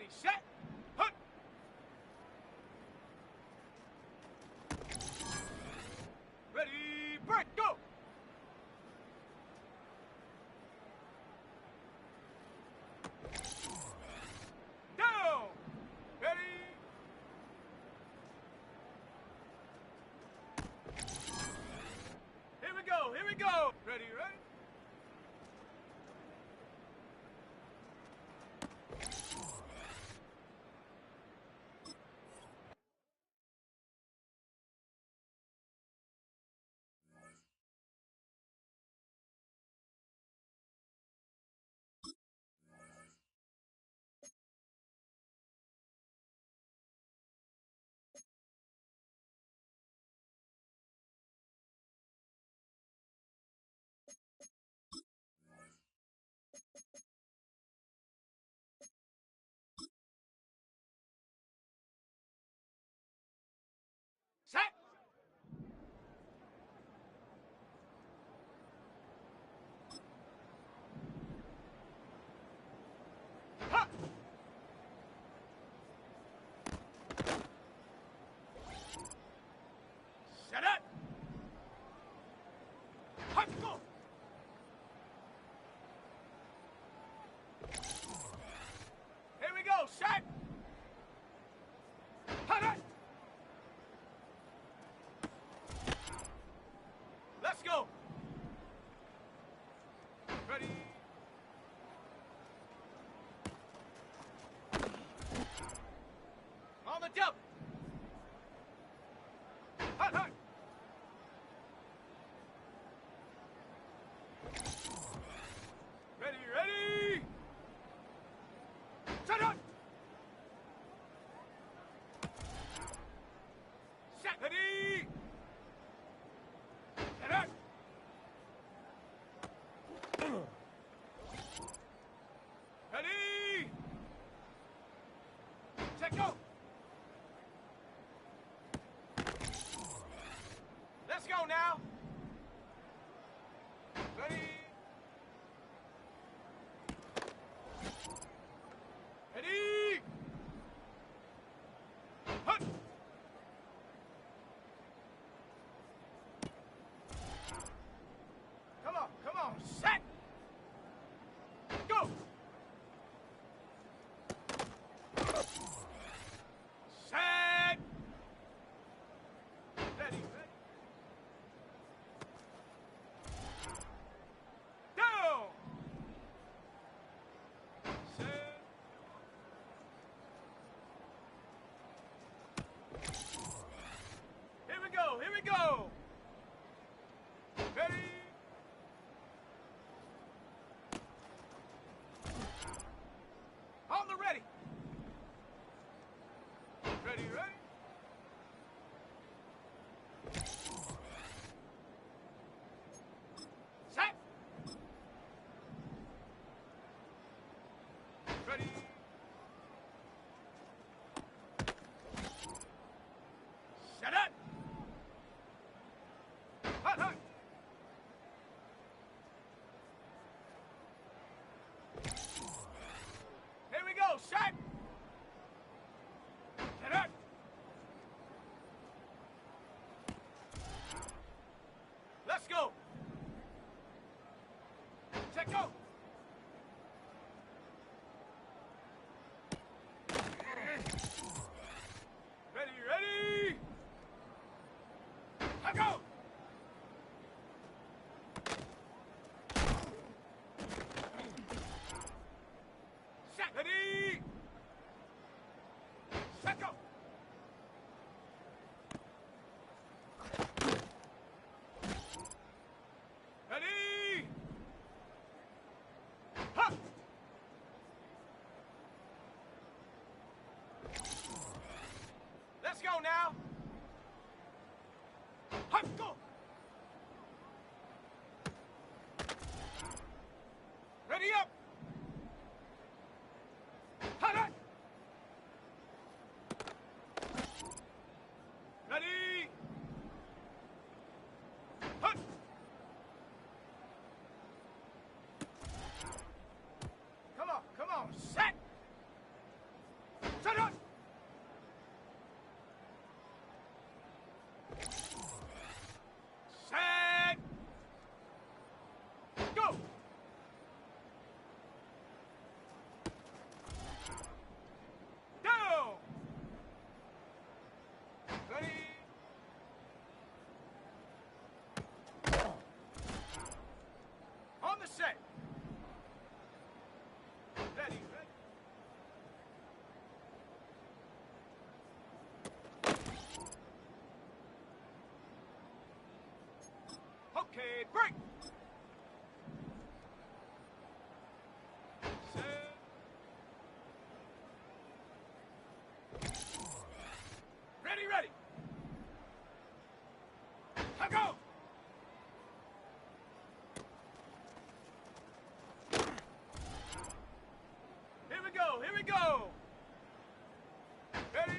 set, hut. Ready, break, go. Down. Ready. Here we go, here we go. Ready, ready. Set. Ha. Set it. Hut, go. Here we go, set. Hut, hut. Let's go. Ready. On the jump. Hut, hut. Ready, ready. Set up. Set. Ready. Set up. Ready. Set, go. Let's go now. Ready. Ready. Hut. Come on, set. Go. Set. Ready, ready. Down. Set. Here we go, here we go. Ready. On the ready. Ready, ready. Set. Ready. Set it. Hut, hut. Here we go, set. Set it. Let's go. Set, go. Ready, ready. Let go. Set. Ready. Set, go. Ready. Huh. Let's go now. Huh, go. Ready up. Hut, hut. Ready. Hut. Come on, set. Okay, break. Set. Ready, ready. Go. Here we go, here we go. Ready.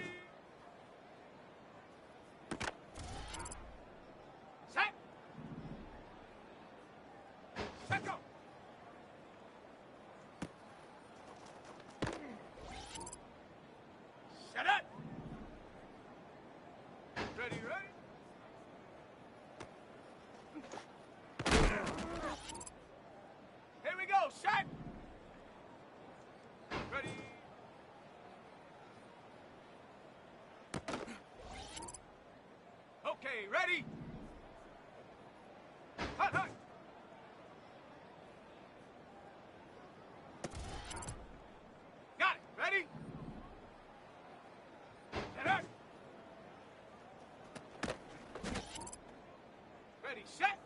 Set. Set, go. Set it. Ready, ready. Here we go, set. Ready. Okay, ready. Hut, hut. Got it. Ready. Set up. Ready, set.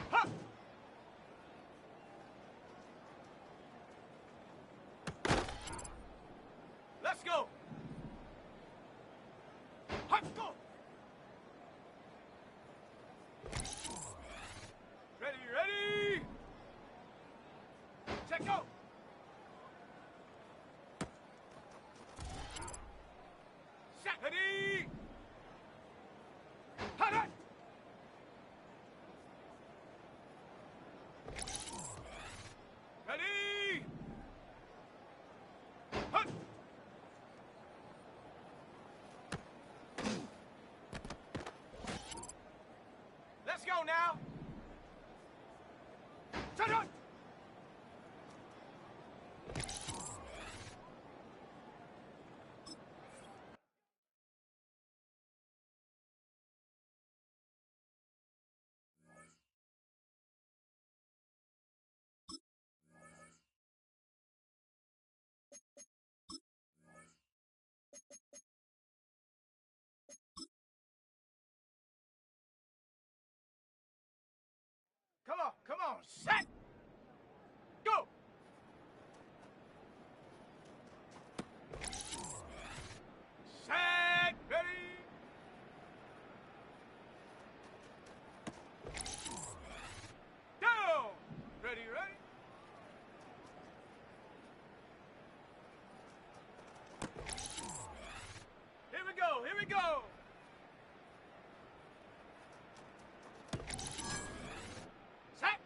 Huh. Let's go. Hut, go. Ready, ready. Check, go. Set. Ready. Hut, hut. Ready. Hut. Let's go now. Turn on. Come on, set. Go. Set. Ready. Down. Ready, ready. Here we go, here we go. Set.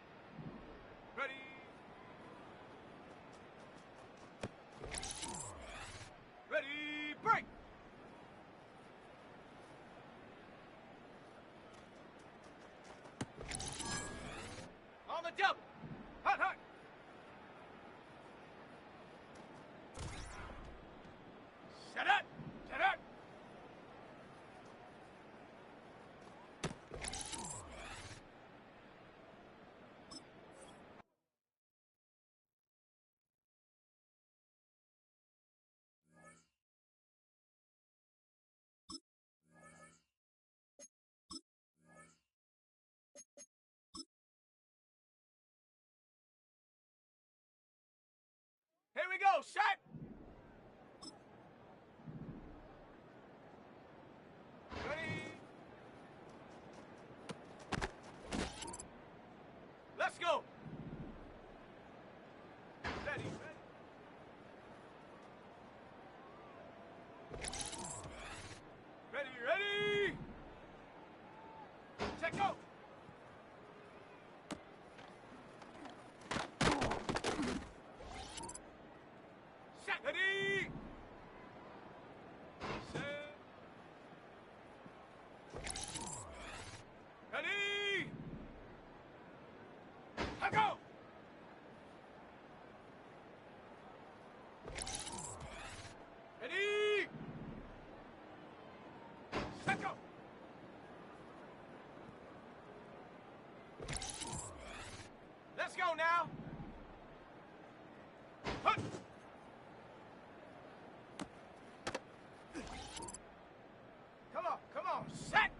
Ready. Ready, break. On the double. Hut, hut. Set up. Set up. Here we go, set. Ready. Let's go. Ready, ready. Ready, ready. Check, go. Set. Ready. Set. Ready. Go. Ready. Set, go. Let's go now. Hut. Come on, set.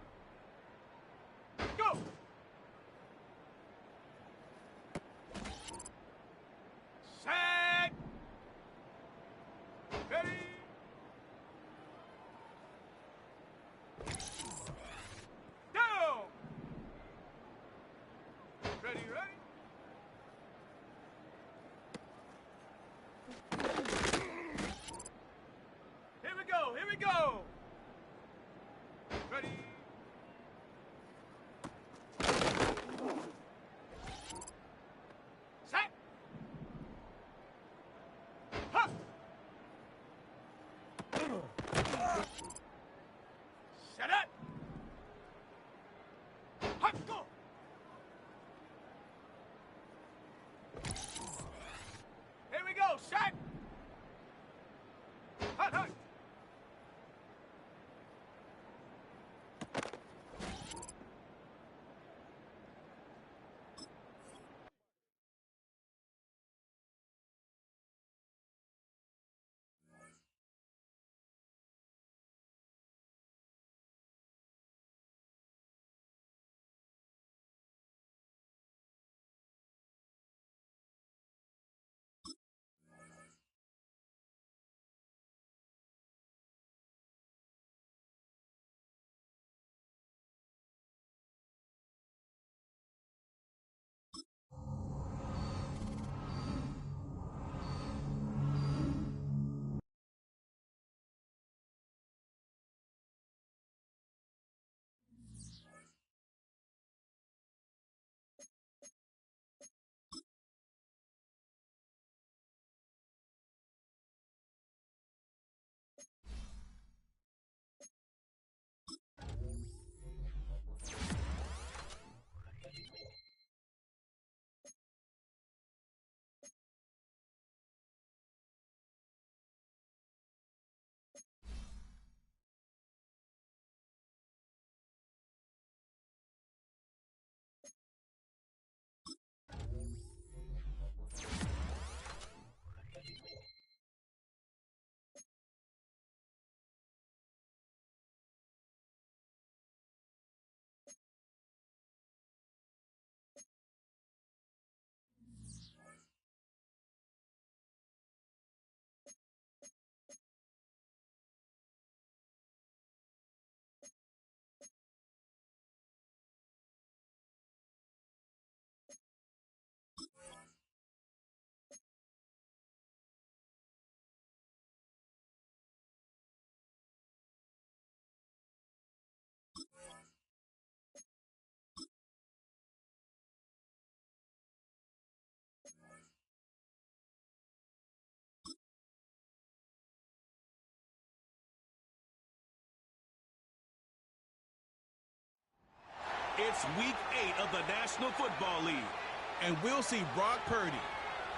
It's Week 8 of the National Football League. And we'll see Brock Purdy.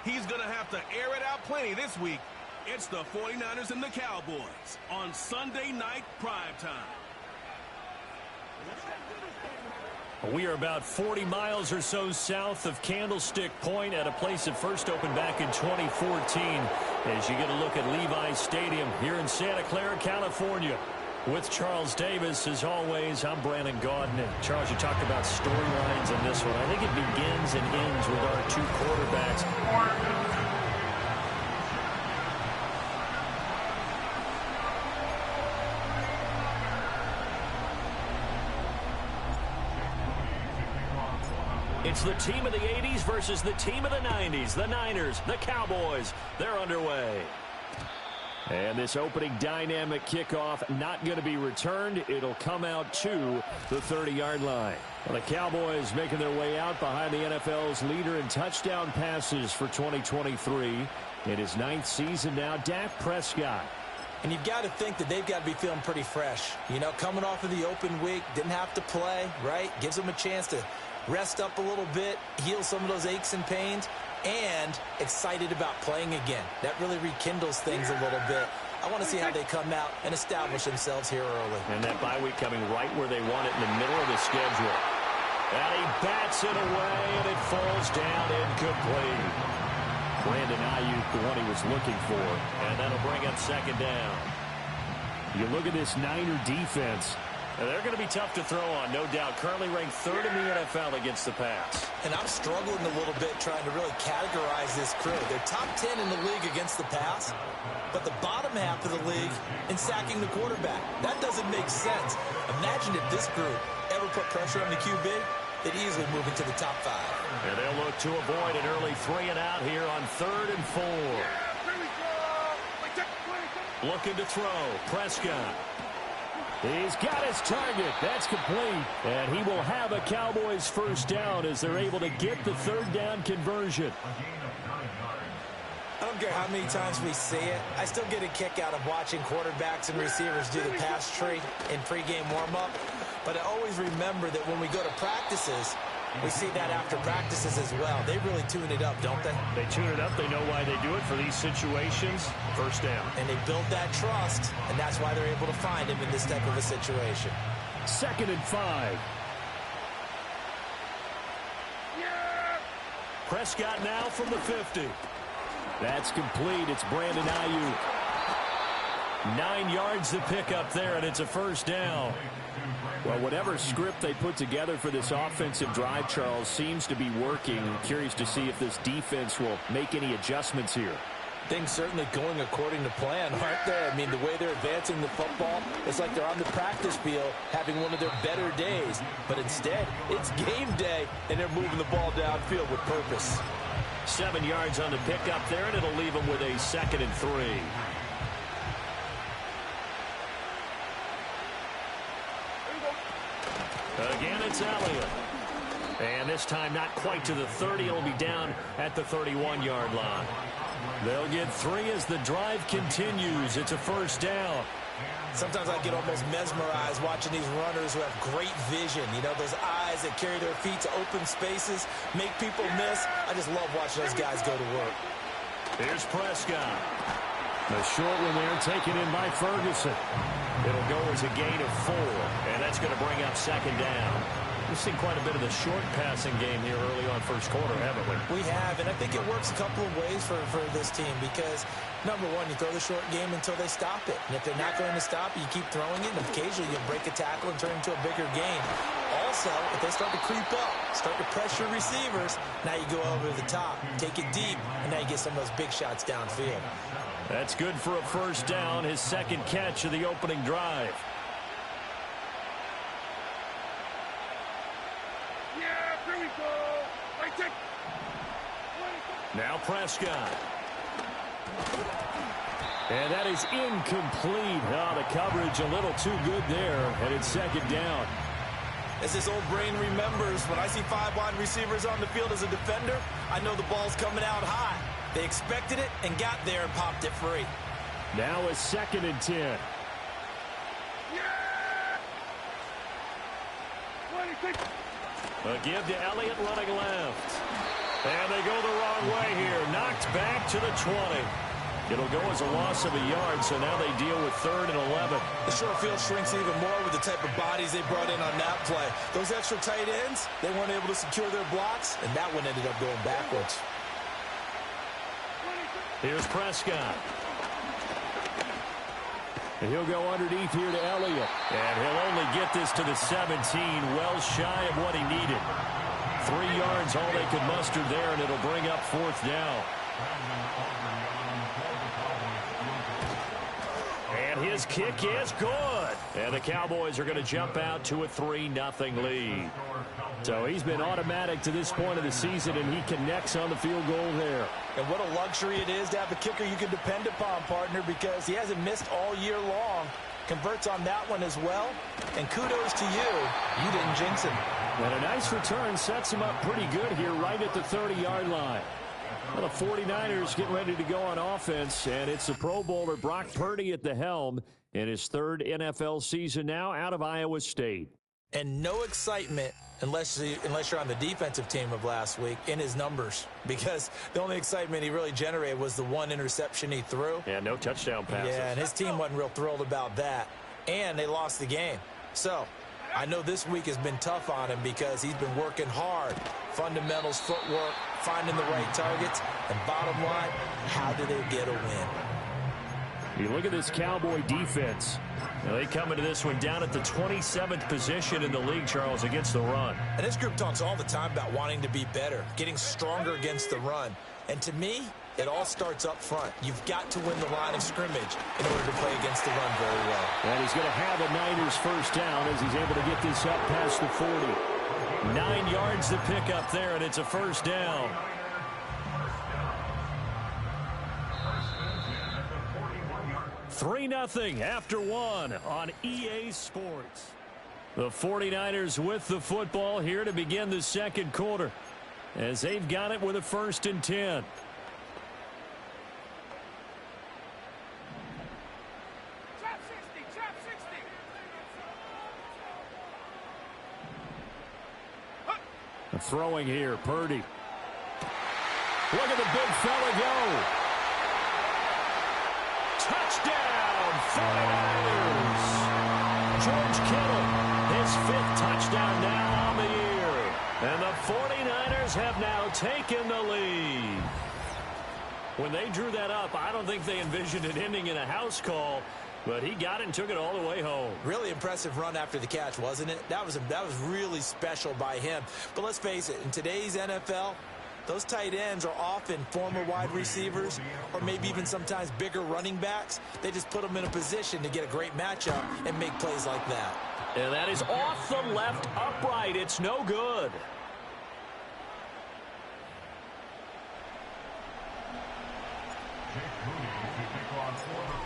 He's going to have to air it out plenty this week. It's the 49ers and the Cowboys on Sunday night primetime. We are about 40 miles or so south of Candlestick Point at a place that first opened back in 2014 as you get a look at Levi's Stadium here in Santa Clara, California. With Charles Davis, as always, I'm Brandon Gaudin. And Charles, you talked about storylines in this one. I think it begins and ends with our two quarterbacks. It's the team of the 80s versus the team of the 90s. The Niners, the Cowboys, they're underway. And this opening dynamic kickoff not going to be returned. It'll come out to the 30-yard line. Well, the Cowboys making their way out behind the NFL's leader in touchdown passes for 2023. In his 9th season now, Dak Prescott. And you've got to think that they've got to be feeling pretty fresh. You know, coming off of the open week, didn't have to play, right? Gives them a chance to rest up a little bit, heal some of those aches and pains, and excited about playing again. That really rekindles things a little bit. I want to see how they come out and establish themselves here early. And that bye week coming right where they want it in the middle of the schedule. And he bats it away, and it falls down incomplete. Brandon Ayuk, the one he was looking for, and that'll bring up second down. You look at this Niner defense. They're going to be tough to throw on, no doubt. Currently ranked 3rd in the NFL against the pass. And I'm struggling a little bit trying to really categorize this crew. They're top 10 in the league against the pass, but the bottom half of the league in sacking the quarterback. That doesn't make sense. Imagine if this group ever put pressure on the QB, they'd easily move into the top 5. And they'll look to avoid an early 3 and out here on 3rd and 4. Looking to throw. Prescott. He's got his target. That's complete. And he will have a Cowboys first down as they're able to get the 3rd down conversion. I don't care how many times we see it. I still get a kick out of watching quarterbacks and receivers do the pass tree in pregame warm-up. But I always remember that when we go to practices, we see that after practices as well. They really tune it up, don't they? They tune it up. They know why they do it for these situations. First down. And they build that trust, and that's why they're able to find him in this type of a situation. 2nd and 5. Prescott now from the 50. That's complete. It's Brandon Ayuk. 9 yards to pick up there, and it's a first down. Well, whatever script they put together for this offensive drive, Charles, seems to be working. I'm curious to see if this defense will make any adjustments here. Things certainly going according to plan, aren't they? I mean, the way they're advancing the football, it's like they're on the practice field having one of their better days. But instead, it's game day, and they're moving the ball downfield with purpose. 7 yards on the pickup there, and it'll leave them with a 2nd and 3. Again, it's Elliott. And this time not quite to the 30. It'll be down at the 31-yard line. They'll get 3 as the drive continues. It's a first down. Sometimes I get almost mesmerized watching these runners who have great vision. You know, those eyes that carry their feet to open spaces, make people miss. I just love watching those guys go to work. Here's Prescott. The short one there taken in by Ferguson. It'll go as a gain of 4, and that's going to bring up second down. We've seen quite a bit of the short passing game here early on first quarter, haven't we? We have, and I think it works a couple of ways for this team because, number one, you throw the short game until they stop it. And if they're not going to stop it, you keep throwing it, and occasionally you'll break a tackle and turn it into a bigger game. Also, if they start to creep up, start to pressure receivers, now you go over the top, take it deep, and now you get some of those big shots downfield. That's good for a first down, his 2nd catch of the opening drive. Now Prescott. And that is incomplete. Oh, the coverage a little too good there, and it's second down. As this old brain remembers, when I see 5 wide receivers on the field as a defender, I know the ball's coming out high. They expected it and got there and popped it free. Now a 2nd and 10. A give to Elliott running left. And they go the wrong way here. Knocked back to the 20. It'll go as a loss of a yard, so now they deal with 3rd and 11. The short field shrinks even more with the type of bodies they brought in on that play. Those extra tight ends, they weren't able to secure their blocks, and that one ended up going backwards. Here's Prescott. And he'll go underneath here to Elliott. And he'll only get this to the 17, well shy of what he needed. 3 yards, all they could muster there, and it'll bring up 4th down. And his kick is good. And the Cowboys are going to jump out to a 3-0 lead. So he's been automatic to this point of the season, and he connects on the field goal there. And what a luxury it is to have a kicker you can depend upon, partner, because he hasn't missed all year long. Converts on that one as well. And kudos to you. You didn't jinx him. And a nice return sets him up pretty good here right at the 30-yard line. Well, the 49ers getting ready to go on offense, and it's the Pro Bowler Brock Purdy at the helm in his 3rd NFL season now out of Iowa State. And no excitement unless you're on the defensive team of last week in his numbers, because the only excitement he really generated was the 1 interception he threw. Yeah, no touchdown passes. Yeah, and his team wasn't real thrilled about that. And they lost the game. So I know this week has been tough on him because he's been working hard. Fundamentals, footwork, finding the right targets. And bottom line, how do they get a win? You look at this Cowboy defense. Now they come into this one down at the 27th position in the league, Charles, against the run. And this group talks all the time about wanting to be better, getting stronger against the run. And to me, it all starts up front. You've got to win the line of scrimmage in order to play against the run very well. And he's going to have a Niners first down as he's able to get this up past the 40. 9 yards to pick up there, and it's a first down. Three-0 after 1 on EA Sports. The 49ers with the football here to begin the second quarter as they've got it with a 1st and 10. Throwing here, Purdy. Look at the big fella go. Touchdown, 49ers. George Kittle, his 5th touchdown now on the year. And the 49ers have now taken the lead. When they drew that up, I don't think they envisioned it ending in a house call. But he got it and took it all the way home. Really impressive run after the catch, wasn't it? That was really special by him. But let's face it, in today's NFL, those tight ends are often former wide receivers or maybe even sometimes bigger running backs. They just put them in a position to get a great matchup and make plays like that. And that is off the left upright. It's no good.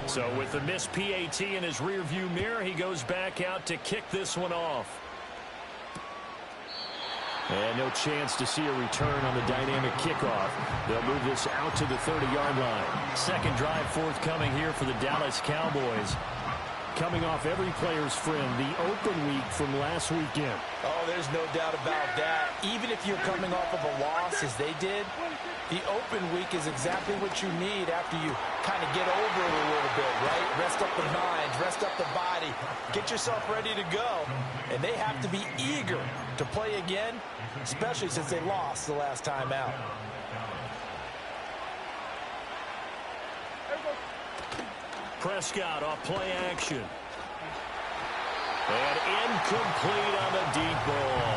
So with the missed PAT in his rearview mirror, he goes back out to kick this one off. And no chance to see a return on the dynamic kickoff. They'll move this out to the 30-yard line. Second drive forthcoming here for the Dallas Cowboys. Coming off every player's friend, the open week from last weekend. Oh, there's no doubt about that. Even if you're coming off of a loss, as they did, the open week is exactly what you need after you kind of get over it a little bit, right? Rest up the mind, rest up the body, get yourself ready to go. And they have to be eager to play again, especially since they lost the last time out. Prescott off play action. And incomplete on the deep ball.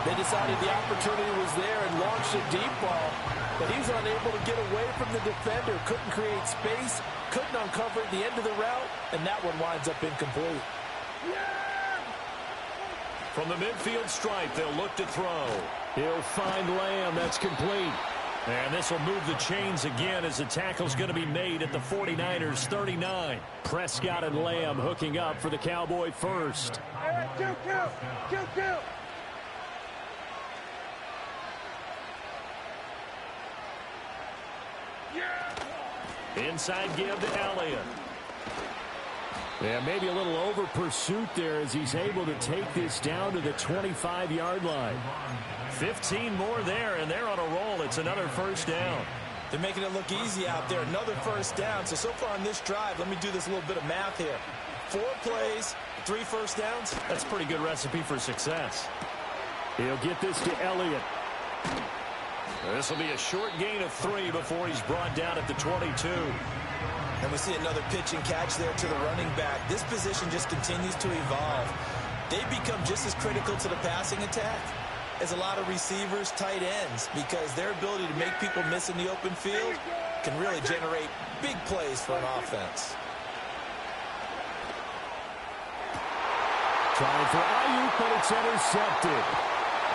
They decided the opportunity was there and launched a deep ball, but he's unable to get away from the defender, couldn't create space, couldn't uncover at the end of the route, and that one winds up incomplete. From the midfield stripe, they'll look to throw. He'll find Lamb. That's complete. And this will move the chains again as the tackle's going to be made at the 49ers 39. Prescott and Lamb hooking up for the Cowboy first. Kill. Inside give to Elliott. Yeah, maybe a little over pursuit there as he's able to take this down to the 25-yard line. 15 more there, and they're on a roll. It's another first down. They're making it look easy out there. Another first down. So far on this drive, let me do this little bit of math here. 4 plays, 3 first downs. That's a pretty good recipe for success. He'll get this to Elliott. This will be a short gain of 3 before he's brought down at the 22. And we see another pitch and catch there to the running back. This position just continues to evolve. They become just as critical to the passing attack as a lot of receivers, tight ends, because their ability to make people miss in the open field can really generate big plays for an offense. Trying for Ayuk, but it's intercepted.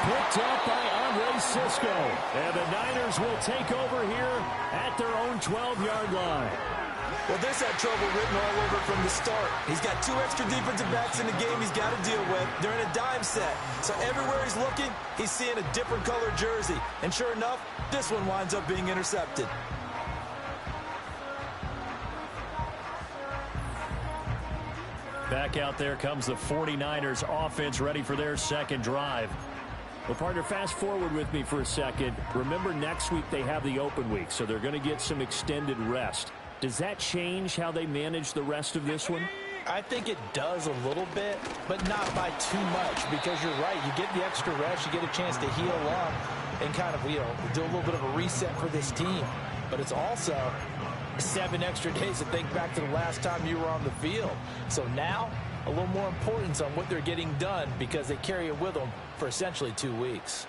Picked up by Andre Cisco. And the Niners will take over here at their own 12-yard line. Well, this had trouble written all over from the start. He's got 2 extra defensive backs in the game he's got to deal with. They're in a dime set. So everywhere he's looking, he's seeing a different color jersey. And sure enough, this one winds up being intercepted. Back out there comes the 49ers offense ready for their second drive. Well, partner, fast forward with me for a second. Remember, next week they have the open week, so they're going to get some extended rest. Does that change how they manage the rest of this one? I think it does a little bit, but not by too much, because you're right. You get the extra rest, you get a chance to heal up and kind of, do a little bit of a reset for this team. But it's also 7 extra days to think back to the last time you were on the field. So now, a little more importance on what they're getting done because they carry it with them for essentially 2 weeks.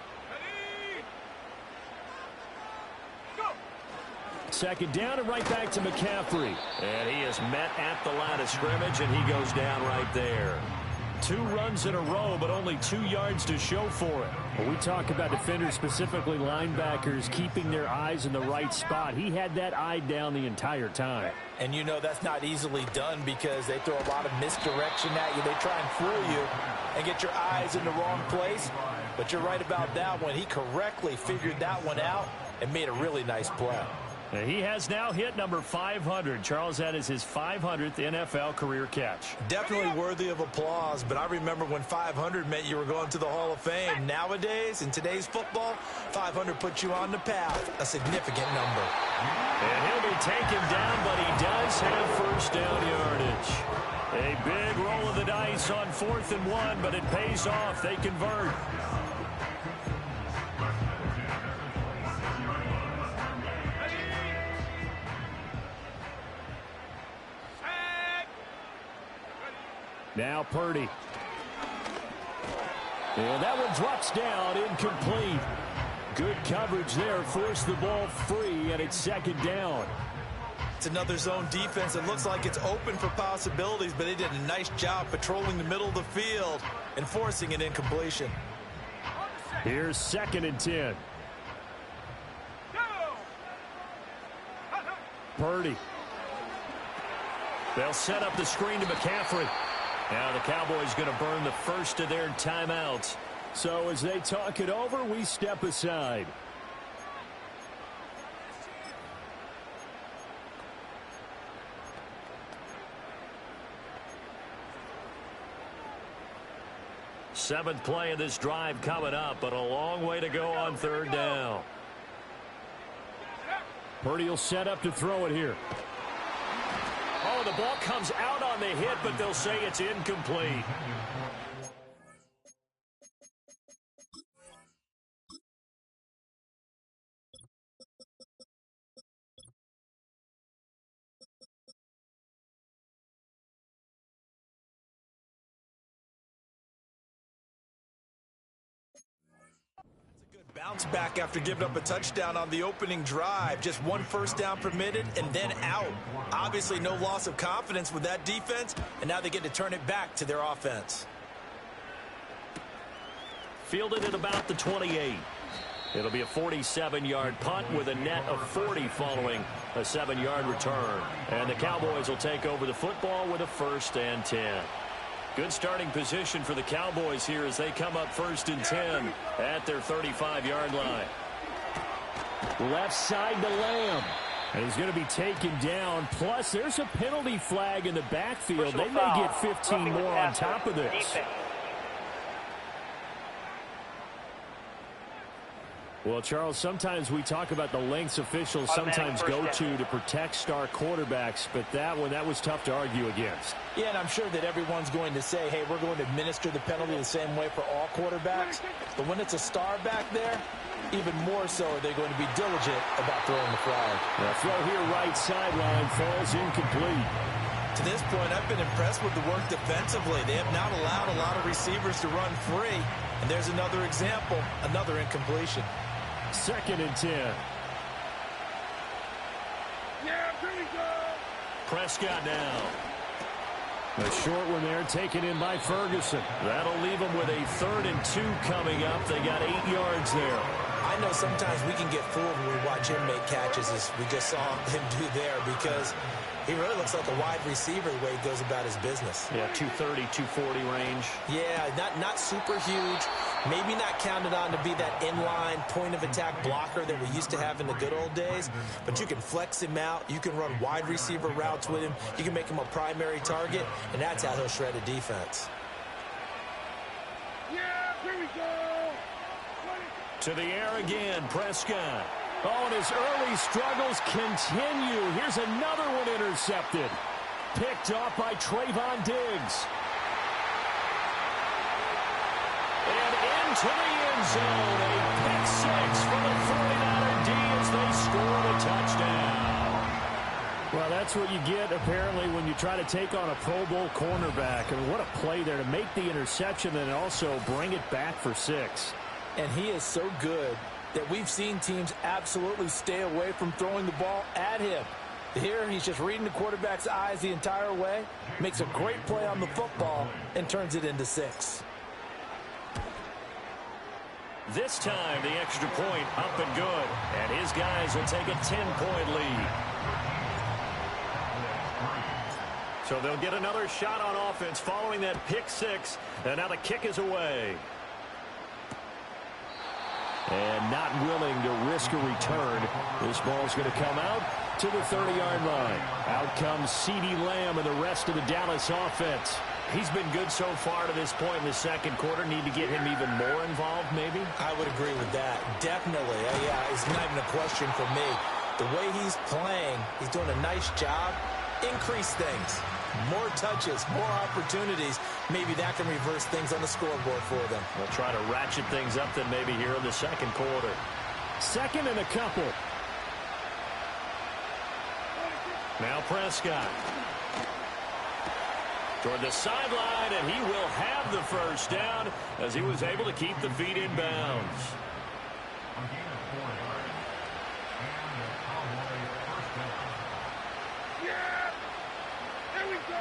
Second down and right back to McCaffrey. And he is met at the line of scrimmage, and he goes down right there. 2 runs in a row, but only 2 yards to show for it. When we talk about defenders, specifically linebackers, keeping their eyes in the right spot, he had that eye down the entire time. And that's not easily done because they throw a lot of misdirection at you. They try and fool you and get your eyes in the wrong place. But you're right about that one. He correctly figured that one out and made a really nice play. He has now hit number 500. Charles, that is his 500th NFL career catch. Definitely worthy of applause, but I remember when 500 meant you were going to the Hall of Fame. Nowadays, in today's football, 500 puts you on the path, a significant number. And he'll be taken down, but he does have first down yardage. A big roll of the dice on 4th and 1, but it pays off. They convert. Now Purdy. And that one drops down, incomplete. Good coverage there, forced the ball free, and it's second down. It's another zone defense. It looks like it's open for possibilities, but they did a nice job patrolling the middle of the field and forcing an incompletion. Here's 2nd and 10. Purdy. They'll set up the screen to McCaffrey. Now the Cowboys going to burn the first of their timeouts. So as they talk it over, we step aside. Seventh play of this drive coming up, but a long way to go on 3rd down. Purdy will set up to throw it here. Oh, the ball comes out on the hit, but they'll say it's incomplete. Bounce back after giving up a touchdown on the opening drive. Just 1 first down permitted and then out. Obviously no loss of confidence with that defense, and now they get to turn it back to their offense. Fielded at about the 28. It'll be a 47-yard punt with a net of 40 following a 7-yard return. And the Cowboys will take over the football with a 1st and 10. Good starting position for the Cowboys here as they come up 1st and 10 at their 35-yard line. Left side to Lamb. And he's going to be taken down. Plus, there's a penalty flag in the backfield. They may get 15 more on top of this. Defense. Well, Charles, sometimes we talk about the lengths officials sometimes go to protect star quarterbacks, but that was tough to argue against. Yeah, and I'm sure that everyone's going to say, hey, we're going to administer the penalty the same way for all quarterbacks. But when it's a star back there, even more so are they going to be diligent about throwing the flag. The throw here right sideline falls incomplete. To this point, I've been impressed with the work defensively. They have not allowed a lot of receivers to run free. And there's another example, another incompletion. 2nd and 10. Yeah, here we go. Prescott now. A short one there taken in by Ferguson. That'll leave them with a 3rd and 2 coming up. They got 8 yards there. I know sometimes we can get fooled when we watch him make catches, as we just saw him do there, because he really looks like a wide receiver the way he goes about his business. Yeah, 230, 240 range. Yeah, not super huge. Maybe not counted on to be that inline point-of-attack blocker that we used to have in the good old days, but you can flex him out. You can run wide receiver routes with him. You can make him a primary target, and that's how he'll shred a defense. Yeah, here we go. To the air again, Prescott. Oh, and his early struggles continue. Here's another one intercepted. Picked off by Trayvon Diggs. And into the end zone. A pick 6 for the 49er D as they score the touchdown. Well, that's what you get, apparently, when you try to take on a Pro Bowl cornerback. I mean, what a play there to make the interception and also bring it back for 6. And he is so good that we've seen teams absolutely stay away from throwing the ball at him. Here, he's just reading the quarterback's eyes the entire way, makes a great play on the football, and turns it into 6. This time, the extra point up and good. And his guys will take a 10-point lead. So they'll get another shot on offense following that pick 6. And now the kick is away. And not willing to risk a return. This ball's going to come out to the 30-yard line. Out comes CeeDee Lamb and the rest of the Dallas offense. He's been good so far to this point in the second quarter. Need to get him even more involved, maybe? I would agree with that. Definitely. Yeah, it's not even a question for me. The way he's playing, he's doing a nice job. Increase things. More touches, more opportunities. Maybe that can reverse things on the scoreboard for them. We'll try to ratchet things up then maybe here in the second quarter. 2nd and a couple. Now Prescott. Toward the sideline, and he will have the first down as he was able to keep the feet in bounds. Yeah, here we go.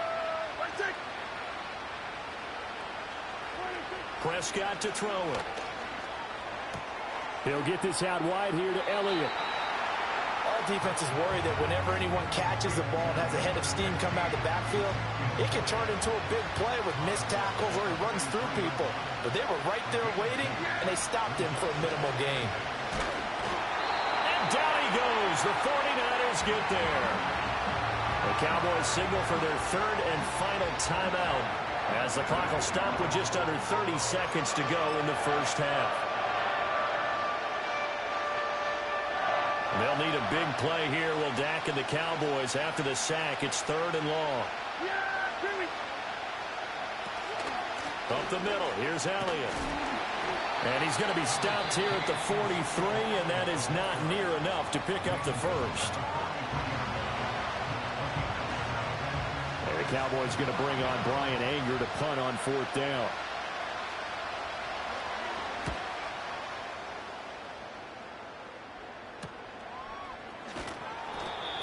Prescott to throw it. He'll get this out wide here to Elliott. All defenses worry that whenever anyone catches the ball and has a head of steam come out of the backfield, it can turn into a big play with missed tackles or he runs through people. But they were right there waiting, and they stopped him for a minimal gain. And down he goes. The 49ers get there. The Cowboys signal for their 3rd and final timeout as the clock will stop with just under 30 seconds to go in the first half. They'll need a big play here, will Dak and the Cowboys after the sack. It's 3rd and long. Up the middle, here's Elliott. And he's going to be stopped here at the 43, and that is not near enough to pick up the first. And the Cowboys going to bring on Brian Anger to punt on 4th down.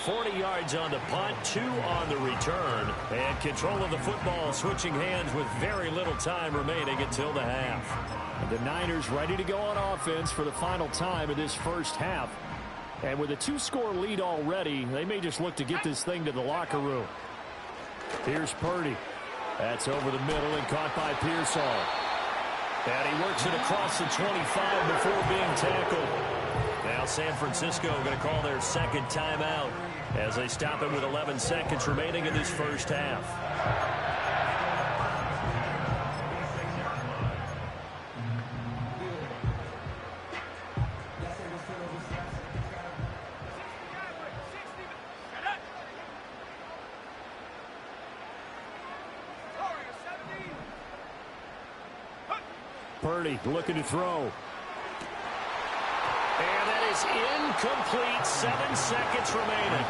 $40 yards on the punt, 2 on the return. And control of the football switching hands with very little time remaining until the half. The Niners ready to go on offense for the final time in this first half. And with a 2-score lead already, they may just look to get this thing to the locker room. Here's Purdy. That's over the middle and caught by Pearsall. And he works it across the 25 before being tackled. Now San Francisco going to call their second timeout as they stop it with 11 seconds remaining in this first half. Purdy looking to throw. And that is incomplete. 7 seconds remaining.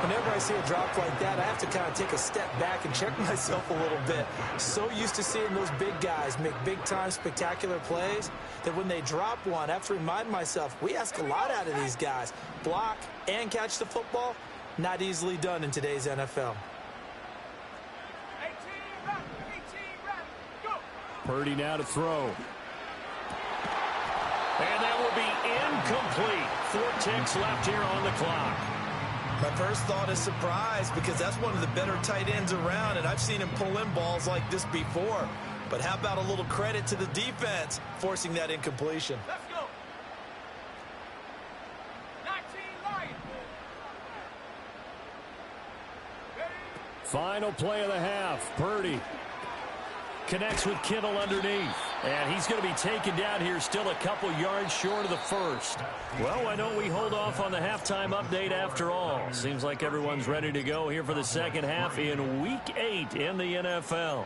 Whenever I see a drop like that, I have to kind of take a step back and check myself a little bit. So used to seeing those big guys make big-time spectacular plays that when they drop one, I have to remind myself, we ask a lot out of these guys. Block and catch the football, not easily done in today's NFL. Purdy now to throw. And that will be incomplete. 4 ticks left here on the clock. My first thought is surprise because that's one of the better tight ends around, and I've seen him pull in balls like this before. But how about a little credit to the defense forcing that incompletion? Let's go. 19 Lions. Final play of the half. Purdy connects with Kittle underneath. And he's going to be taken down here still a couple yards short of the first. Well, why don't we hold off on the halftime update after all? Seems like everyone's ready to go here for the second half in Week 8 in the NFL.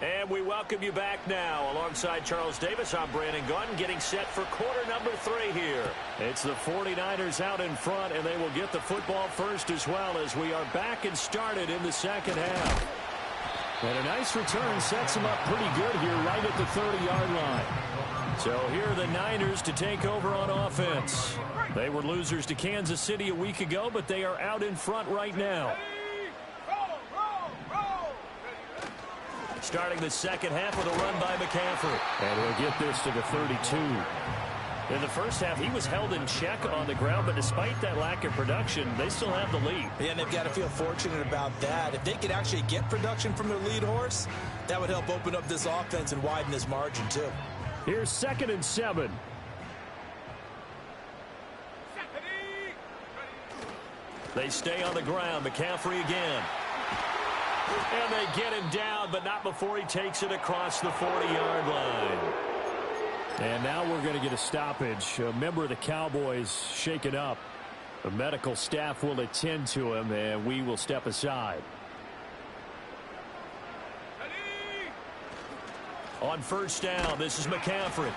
And we welcome you back now. Alongside Charles Davis, I'm Brandon Gaudin, getting set for quarter number 3 here. It's the 49ers out in front, and they will get the football first as well as we are back and started in the second half. And a nice return sets them up pretty good here right at the 30-yard line. So here are the Niners to take over on offense. They were losers to Kansas City a week ago, but they are out in front right now. Starting the second half with a run by McCaffrey. And he'll get this to the 32. In the first half, he was held in check on the ground, but despite that lack of production, they still have the lead. Yeah, and they've got to feel fortunate about that. If they could actually get production from their lead horse, that would help open up this offense and widen this margin, too. Here's 2nd and 7. They stay on the ground. McCaffrey again. And they get him down, but not before he takes it across the 40-yard line. And now we're going to get a stoppage. A member of the Cowboys shaken up. The medical staff will attend to him, and we will step aside. On first down, this is McCaffrey.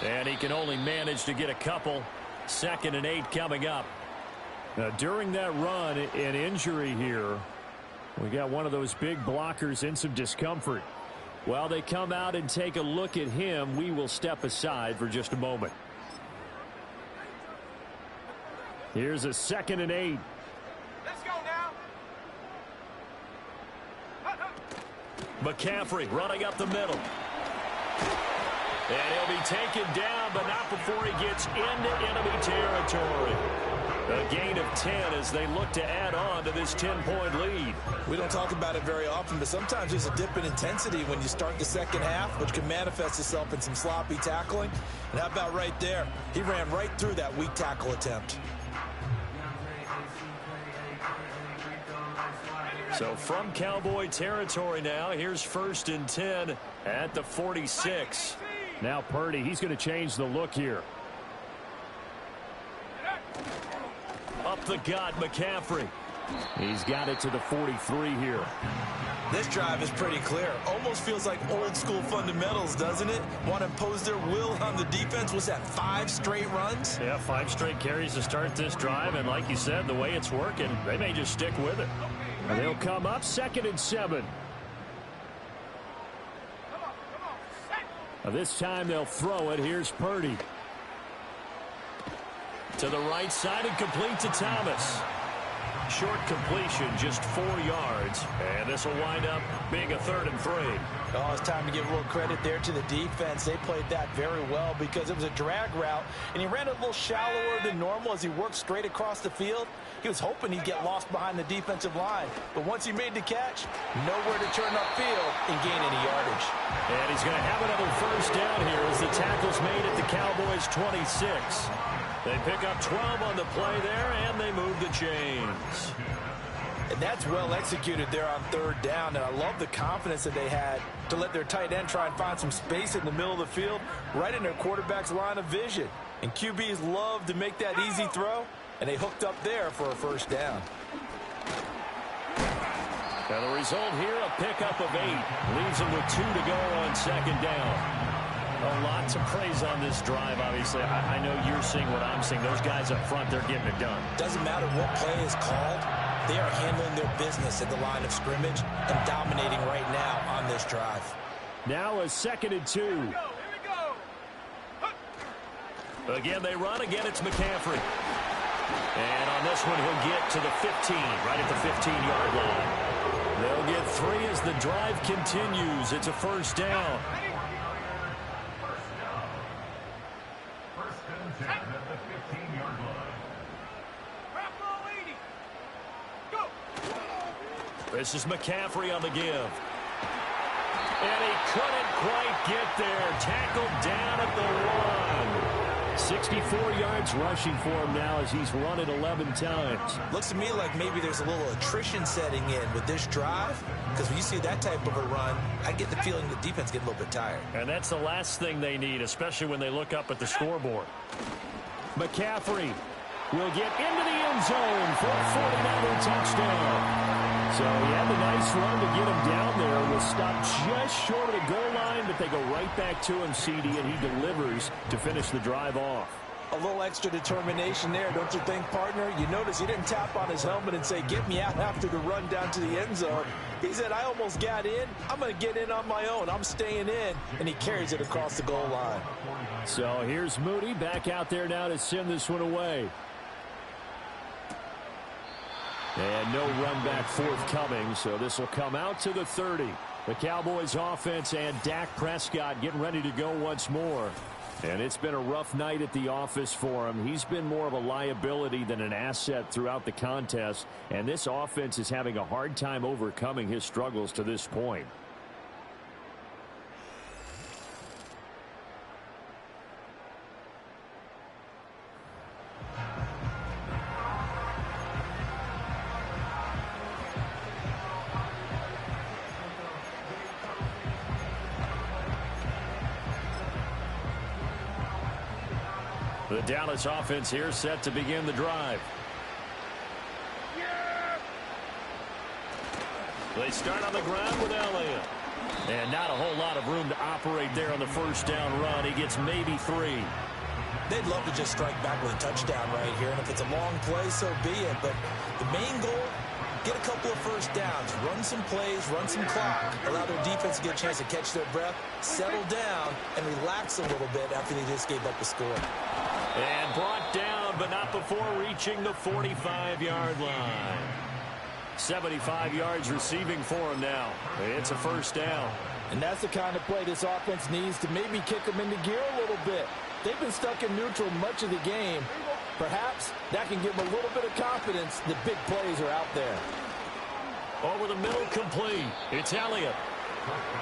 And he can only manage to get a couple. 2nd and 8 coming up. Now, during that run, an injury here. We got one of those big blockers in some discomfort. While they come out and take a look at him, we will step aside for just a moment. Here's a 2nd and 8. Let's go now. McCaffrey running up the middle. And he'll be taken down, but not before he gets into enemy territory. A gain of 10 as they look to add on to this 10-point lead. We don't talk about it very often, but sometimes there's a dip in intensity when you start the second half, which can manifest itself in some sloppy tackling. And how about right there? He ran right through that weak tackle attempt. So from Cowboy territory now, here's 1st and 10 at the 46. Now Purdy, he's going to change the look here. Up the gut, McCaffrey. He's got it to the 43 here. This drive is pretty clear. Almost feels like old school fundamentals, doesn't it? Want to impose their will on the defense. Was that 5 straight runs? Yeah, 5 straight carries to start this drive. And like you said, the way it's working, they may just stick with it. And they'll come up 2nd and 7. Now this time they'll throw it. Here's Purdy. To the right side and complete to Thomas. short completion, just 4 yards. And this will wind up being a 3rd and 3. Oh, it's time to give a little credit there to the defense. They played that very well because it was a drag route, and he ran a little shallower than normal as he worked straight across the field. He was hoping he'd get lost behind the defensive line, but once he made the catch, nowhere to turn upfield and gain any yardage. And he's going to have another 1st down here as the tackle's made at the Cowboys' 26. They pick up 12 on the play there, and they move the chains. And that's well executed there on 3rd down, and I love the confidence that they had to let their tight end try and find some space in the middle of the field, right in their quarterback's line of vision. And QBs love to make that easy throw, and they hooked up there for a 1st down. And the result here, a pickup of 8. Leaves them with 2 to go on 2nd down. A lot to praise on this drive, obviously. I know you're seeing what I'm seeing. Those guys up front, they're getting it done. Doesn't matter what play is called. They are handling their business at the line of scrimmage and dominating right now on this drive. Now a 2nd and 2. Here we go. Again, they run. Again, it's McCaffrey. And on this one, he'll get to the 15, right at the 15-yard line. They'll get 3 as the drive continues. It's a 1st down. This is McCaffrey on the give. And he couldn't quite get there. Tackled down at the 1. 64 yards rushing for him now as he's run it 11 times. Looks to me like maybe there's a little attrition setting in with this drive, because when you see that type of a run, I get the feeling the defense gets a little bit tired. And that's the last thing they need, especially when they look up at the scoreboard. McCaffrey will get into the end zone for a 49er touchdown. So he had the nice run to get him down there. Was stopped just short of the goal line, but they go right back to him, CD, and he delivers to finish the drive off. A little extra determination there, don't you think, partner? You notice he didn't tap on his helmet and say, get me out after the run down to the end zone. He said, I almost got in. I'm going to get in on my own. I'm staying in. And he carries it across the goal line. So here's Moody back out there now to send this one away. And no run back forthcoming, so this will come out to the 30. The Cowboys offense and Dak Prescott getting ready to go once more. And it's been a rough night at the office for him. He's been more of a liability than an asset throughout the contest. And this offense is having a hard time overcoming his struggles to this point. The Dallas offense here set to begin the drive. They start on the ground with Elliott. And not a whole lot of room to operate there on the 1st down run. He gets maybe 3. They'd love to just strike back with a touchdown right here. And if it's a long play, so be it. But the main goal, get a couple of 1st downs, run some plays, run some clock, allow their defense to get a chance to catch their breath, settle down, and relax a little bit after they just gave up a score. And brought down, but not before reaching the 45-yard line. 75 yards receiving for him now. It's a 1st down. And that's the kind of play this offense needs to maybe kick them into gear a little bit. They've been stuck in neutral much of the game. Perhaps that can give them a little bit of confidence that big plays are out there. Over the middle, complete. It's Elliott.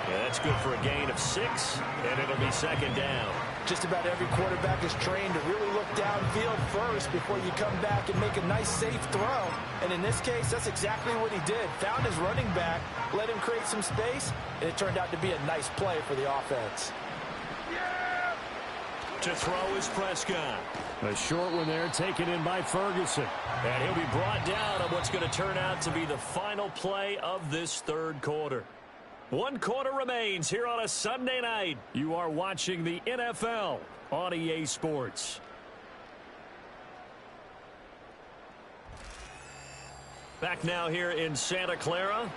Yeah, that's good for a gain of 6, and it'll be 2nd down. Just about every quarterback is trained to really look downfield first before you come back and make a nice, safe throw. And in this case, that's exactly what he did. Found his running back, let him create some space, and it turned out to be a nice play for the offense. To throw is Prescott. A short one there taken in by Ferguson. And he'll be brought down on what's going to turn out to be the final play of this 3rd quarter. 1 quarter remains here on a Sunday night. You are watching the NFL on EA Sports. Back now here in Santa Clara.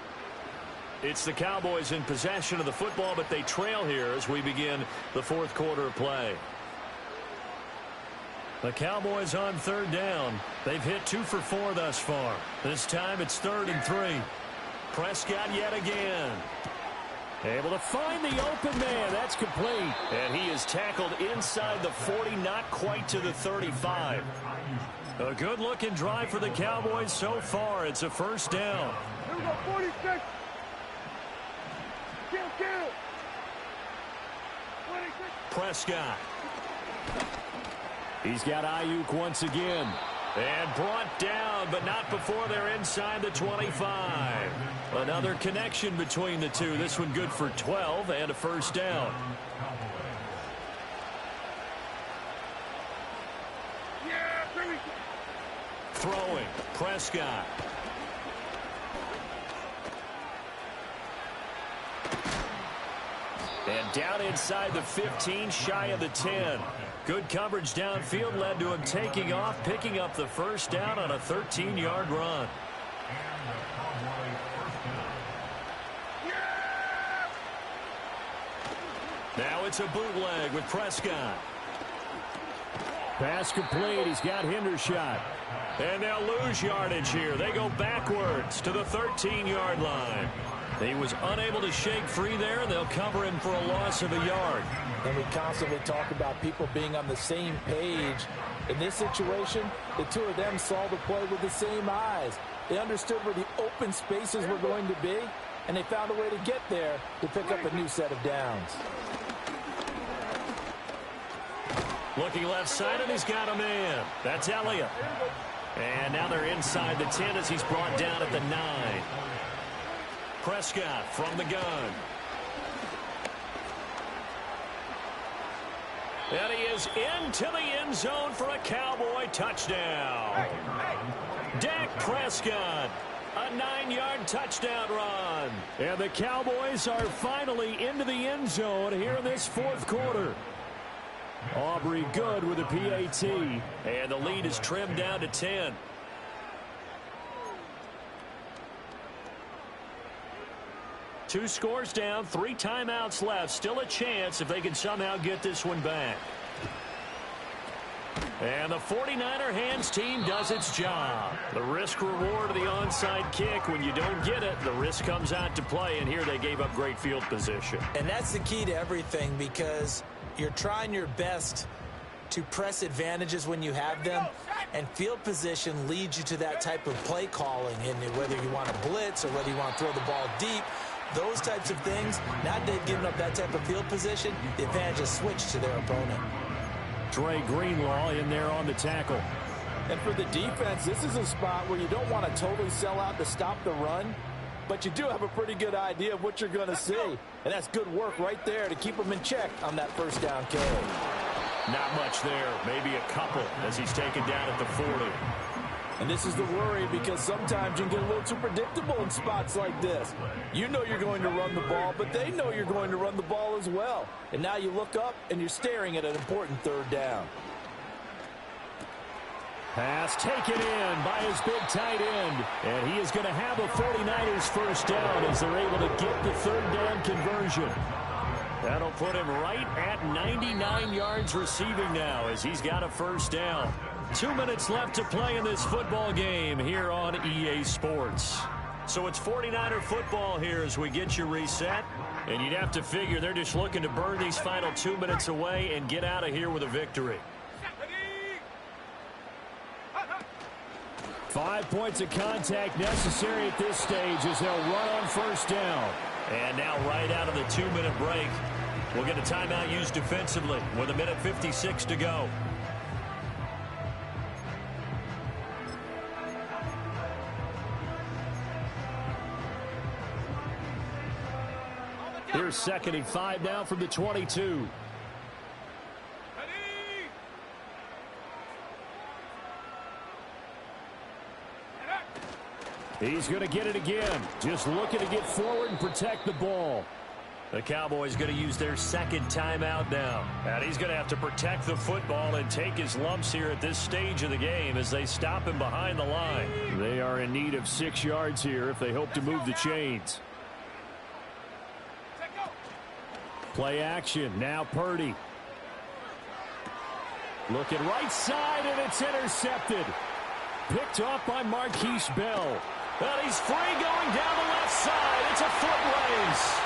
It's the Cowboys in possession of the football, but they trail here as we begin the 4th quarter of play. The Cowboys on third down. They've hit 2 for 4 thus far. This time it's 3rd and 3. Prescott yet again. Able to find the open man. That's complete. And he is tackled inside the 40, not quite to the 35. A good-looking drive for the Cowboys so far. It's a first down. Here we go, 46. Kill. 26. Prescott. He's got Ayuk once again. And brought down, but not before they're inside the 25. Another connection between the two. This one good for 12 and a first down. Throwing, Prescott. And down inside the 15, shy of the 10. Good coverage downfield led to him taking off, picking up the first down on a 13-yard run. Now it's a bootleg with Prescott. Pass complete. He's got Hendershot. And they'll lose yardage here. They go backwards to the 13-yard line. He was unable to shake free there, and they'll cover him for a loss of a yard. And we constantly talk about people being on the same page. In this situation, the two of them saw the play with the same eyes. They understood where the open spaces were going to be, and they found a way to get there to pick up a new set of downs. Looking left side, and he's got a man. That's Elliott. And now they're inside the 10 as he's brought down at the 9. Prescott from the gun. And he is into the end zone for a Cowboy touchdown. Dak Prescott, a 9-yard touchdown run. And the Cowboys are finally into the end zone here in this fourth quarter. Aubrey good with a PAT. And the lead is trimmed down to 10. Two scores down, 3 timeouts left. Still a chance if they can somehow get this one back. And the 49er hands team does its job. The risk-reward of the onside kick. When you don't get it, the risk comes out to play, and here they gave up great field position. And that's the key to everything, because you're trying your best to press advantages when you have them, and field position leads you to that type of play calling. And whether you want to blitz or whether you want to throw the ball deep, those types of things, not giving up that type of field position, the advantage is switched to their opponent. Dre Greenlaw in there on the tackle. And for the defense, this is a spot where you don't want to totally sell out to stop the run, but you do have a pretty good idea of what you're going to see. And that's good work right there to keep them in check on that first down carry. Not much there, maybe a couple as he's taken down at the 40. And this is the worry, because sometimes you can get a little too predictable in spots like this. You know you're going to run the ball, but they know you're going to run the ball as well. And now you look up and you're staring at an important third down. Pass taken in by his big tight end. And he is going to have a 49ers first down as they're able to get the third down conversion. That'll put him right at 99 yards receiving now as he's got a first down. 2 minutes left to play in this football game here on EA Sports. So it's 49er football here as we get you reset. And you'd have to figure they're just looking to burn these final 2 minutes away and get out of here with a victory. 5 points of contact necessary at this stage as they'll run on first down. And now right out of the 2-minute break, we'll get a timeout used defensively with 1:56 to go. Here's 2nd and 5 now from the 22. He's going to get it again. Just looking to get forward and protect the ball. The Cowboys going to use their 2nd timeout now. And he's going to have to protect the football and take his lumps here at this stage of the game as they stop him behind the line. They are in need of 6 yards here if they hope to move the chains. Play action. Now Purdy. Looking right side, and it's intercepted. Picked off by Marquise Bell. And he's free going down the left side. It's a foot race.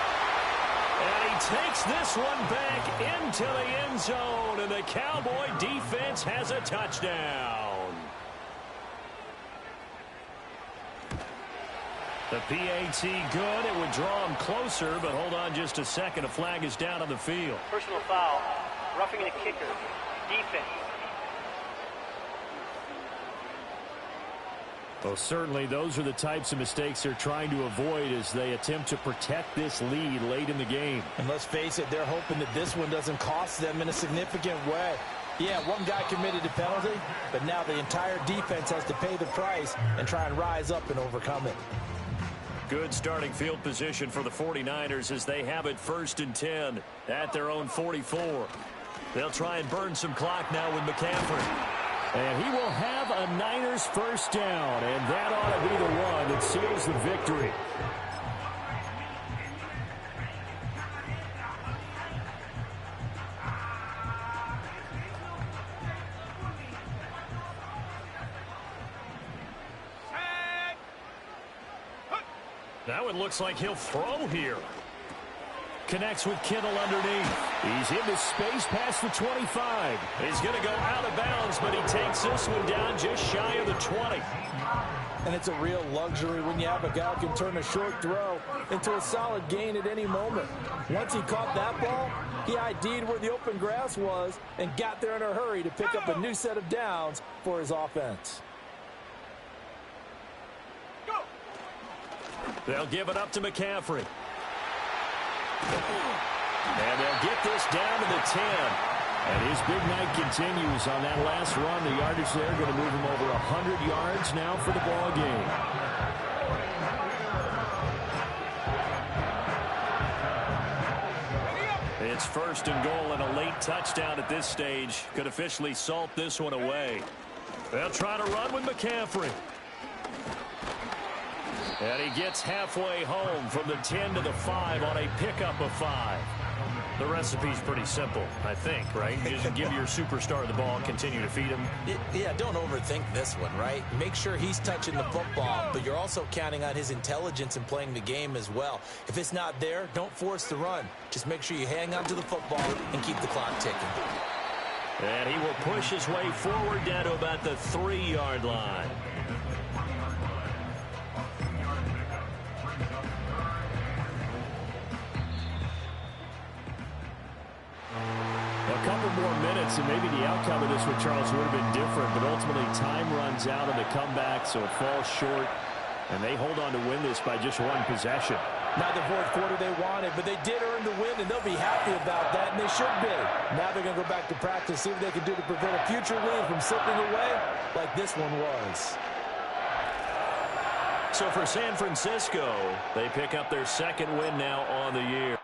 And he takes this one back into the end zone, and the Cowboy defense has a touchdown. The PAT good. It would draw him closer, but hold on just a second. A flag is down on the field. Personal foul, roughing the kicker, defense. Well, certainly those are the types of mistakes they're trying to avoid as they attempt to protect this lead late in the game. And let's face it, they're hoping that this one doesn't cost them in a significant way. Yeah, one guy committed a penalty, but now the entire defense has to pay the price and try and rise up and overcome it. Good starting field position for the 49ers as they have it 1st and 10 at their own 44. They'll try and burn some clock now with McCaffrey. And he will have a Niners first down, and that ought to be the one that seals the victory. Now it looks like he'll throw here. Connects with Kittle underneath. He's into space past the 25. He's going to go out of bounds, but he takes this one down just shy of the 20. And it's a real luxury when you have a guy who can turn a short throw into a solid gain at any moment. Once he caught that ball, he ID'd where the open grass was and got there in a hurry to pick up a new set of downs for his offense. They'll give it up to McCaffrey. And they'll get this down to the 10. And his big night continues on that last run. The yardage there going to move him over 100 yards now for the ball game. It's 1st and goal, and a late touchdown at this stage could officially salt this one away. They'll try to run with McCaffrey. And he gets halfway home from the 10 to the 5 on a pickup of 5. The recipe's pretty simple, I think, right? You just give your superstar the ball and continue to feed him. Yeah, don't overthink this one, right? Make sure he's touching the football, but you're also counting on his intelligence in playing the game as well. If it's not there, don't force the run. Just make sure you hang on to the football and keep the clock ticking. And he will push his way forward down to about the 3-yard line. A couple more minutes, and maybe the outcome of this one, Charles, would have been different, but ultimately time runs out on the comeback, so it falls short, and they hold on to win this by just one possession. Not the fourth quarter they wanted, but they did earn the win, and they'll be happy about that, and they should be. Now they're going to go back to practice, see what they can do to prevent a future win from slipping away like this one was. So for San Francisco, they pick up their 2nd win now on the year.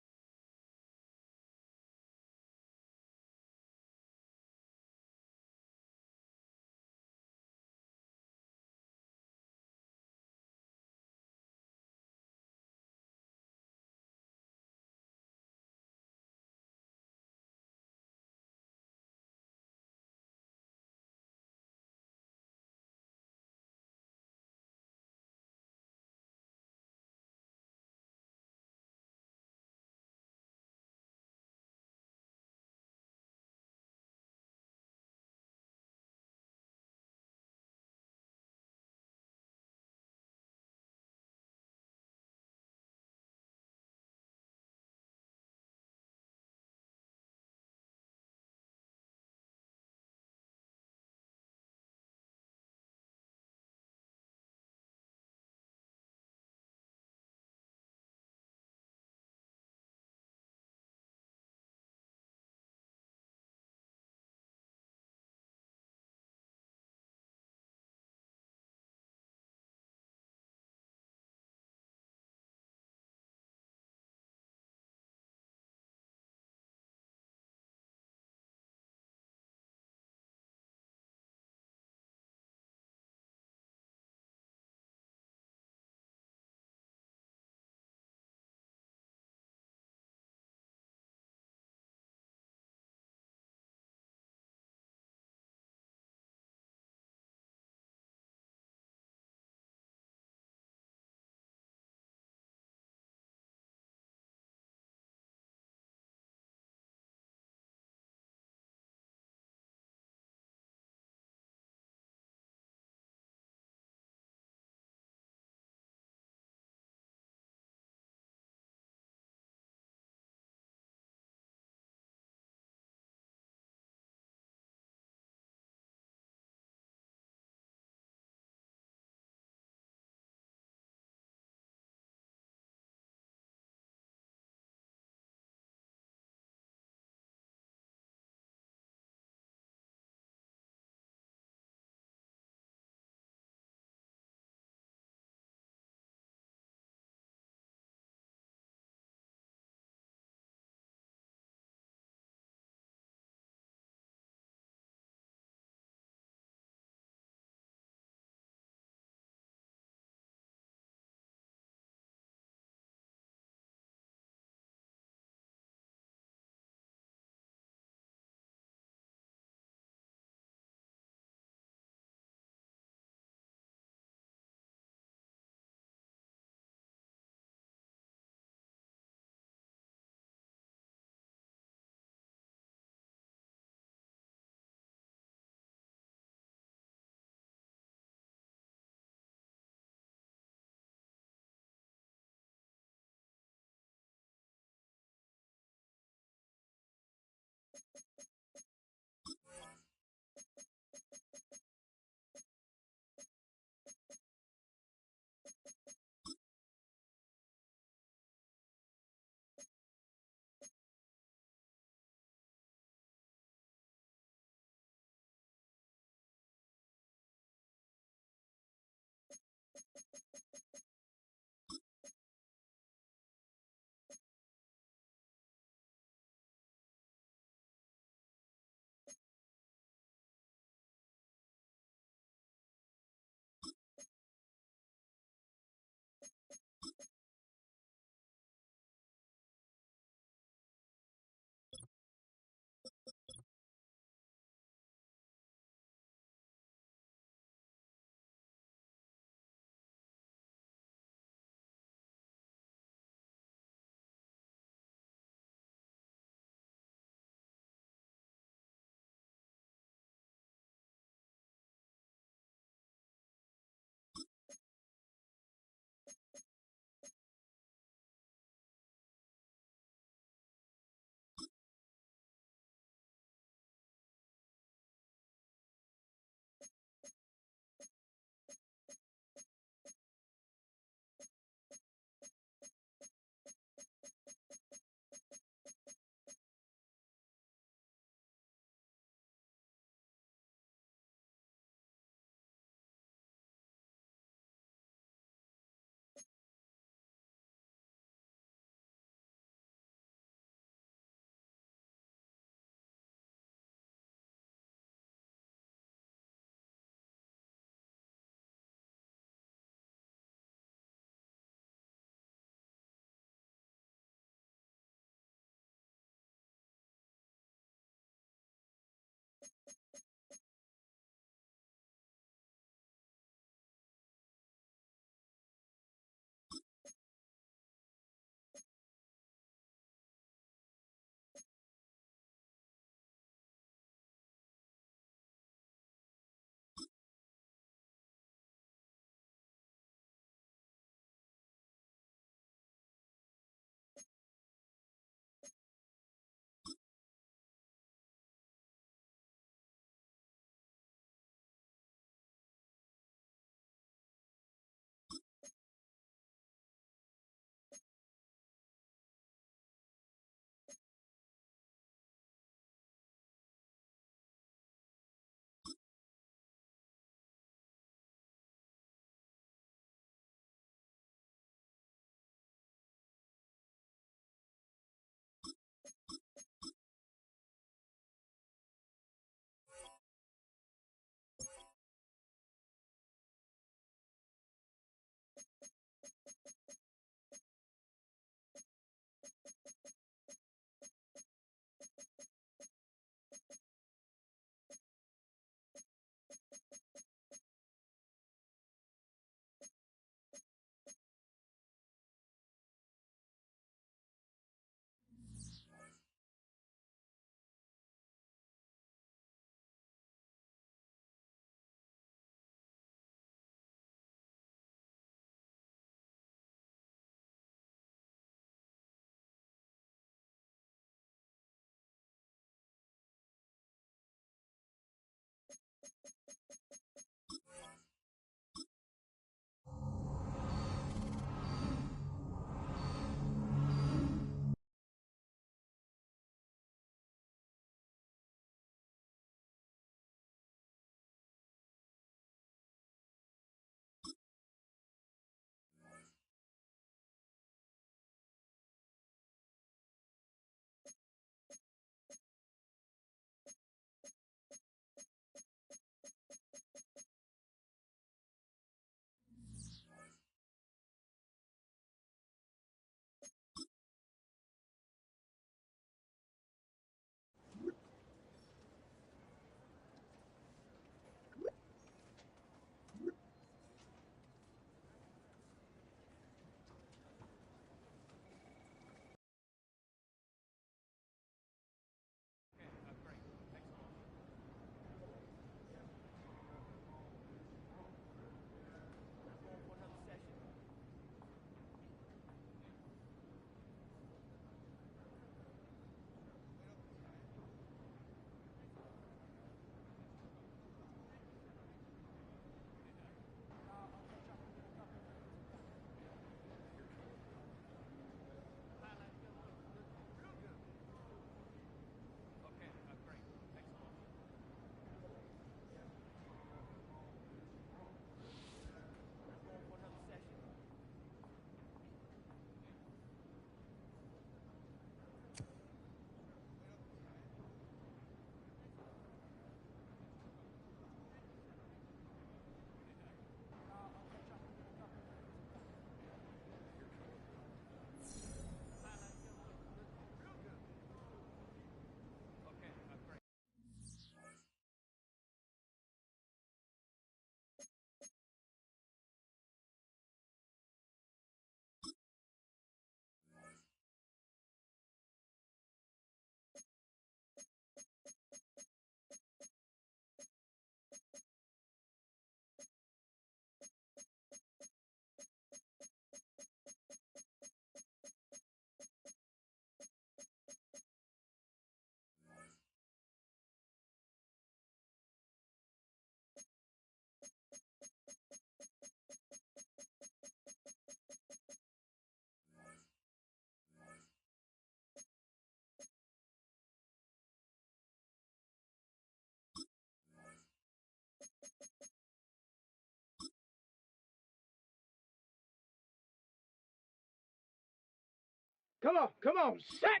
Come on, set!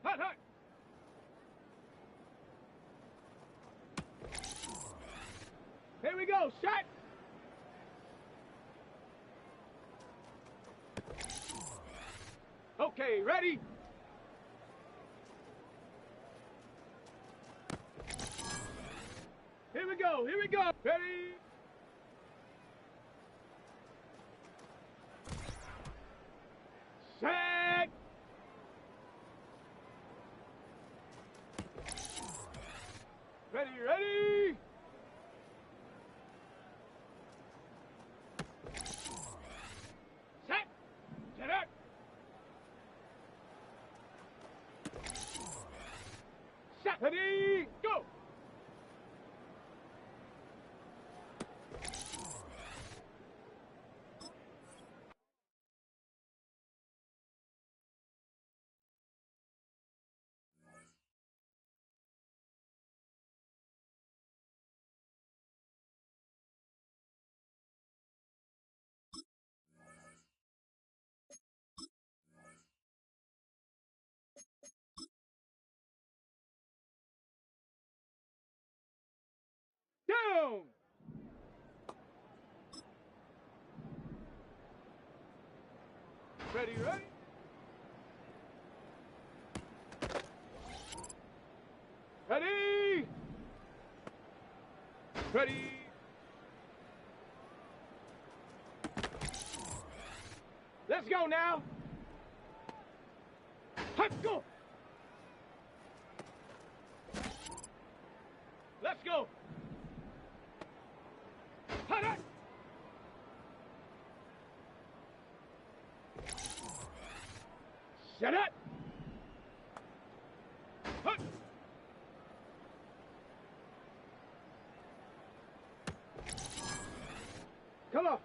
Hut, hut! Here we go, set! Okay, ready? Here we go, ready? Set! Ready? Set! Set up! Set! Ready, go! Down! Ready? Ready? Let's go now! Let's go! Let's go! Hut, hut. Set up! Hut.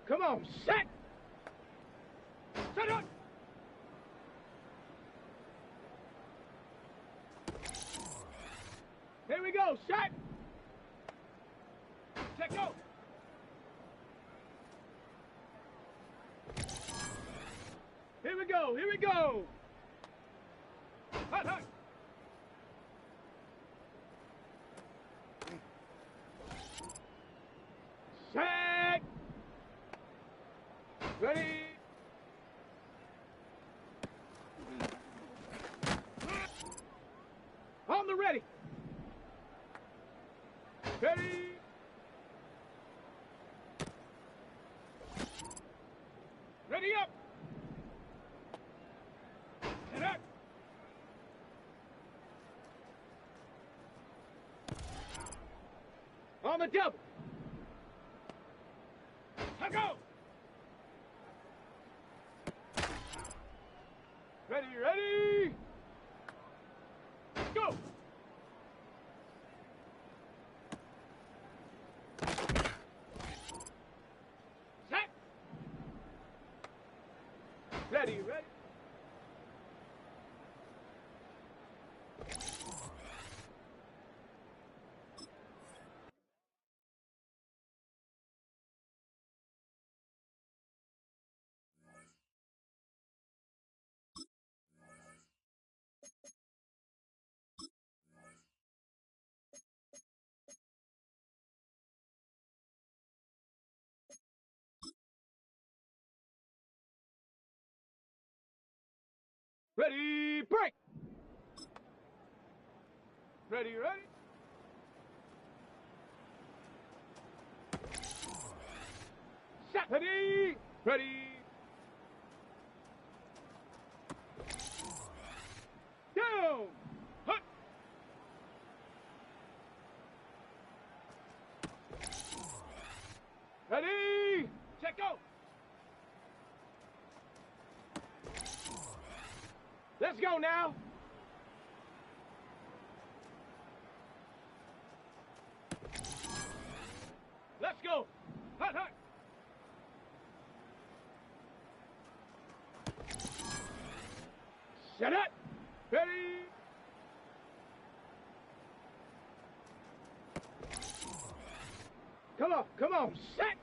Come on, set! Set up! Here we go, set! Set, go! Here we go! Hut, hut! Set! Ready? On the ready! Ready? Ready up! Set up! On the double! Let go! Ready? Go! Set! Ready? Ready, break! Ready? Set! Ready? Down! Hut! Ready? Check, go! Let's go now! Let's go! Hut, hut! Set it! Ready? Come on, set!